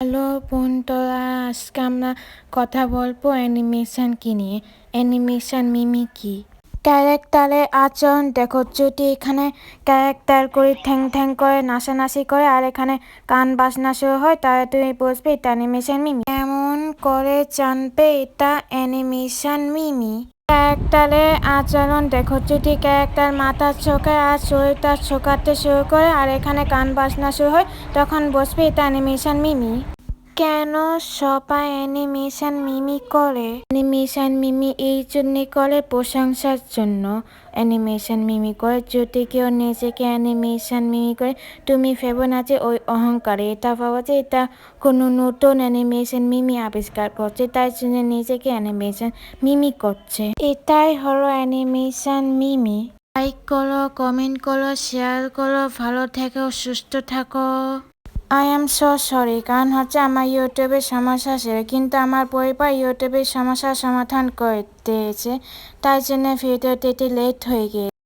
Hello বন্ধুরা, আজকে আমরা কথা বলবো অ্যানিমেশন কি নিয়ে। অ্যানিমেশন মিমি কি ক্যারেক্টারের আচরণ দেখো। যদি এখানে ক্যারেক্টার করে ঠ্যাং ঠ্যাং করে নাচানাচি করে আর এখানে গান বাজনা শুরু হয়, তাহলে তুমি বুঝবে এটা অ্যানিমেশন মিমি। এমন করে জানবে এটা অ্যানিমেশন মিমি। ক্যারেক্টারের আচরণ দেখো। যদি ক্যারেক্টার মাথা চোখে আর শরীরটা চোখাতে শুরু করে আর এখানে গান বাজনা শুরু হয়, তখন বুঝবে এটা অ্যানিমেশন মিমি। কেন সবাই অ্যানিমেশন মিমি করে? অ্যানিমেশন মিমি এই জন্যে করে প্রশংসার জন্য অ্যানিমেশন মিমি করে। যদি কেউ নিজেকে অ্যানিমেশন মিমি করে, তুমি ভেবো না যে ওই অহংকারে, এটা ভাবো যে এটা কোনো নতুন অ্যানিমেশন মিমি আবিষ্কার করছে, তাই জন্য নিজেকে অ্যানিমেশন মিমি করছে। এটাই হলো অ্যানিমেশন মিমি। লাইক করো, কমেন্ট করো, শেয়ার করো। ভালো থেকো, সুস্থ থাকো। আই এম সো সরি, কারণ হচ্ছে আমার ইউটিউবের সমস্যা ছিল, কিন্তু আমার পরিবার ইউটিউবের সমস্যার সমাধান করে দিয়েছে, তাই জন্য ভিডিওটি লেট হয়ে গিয়েছে।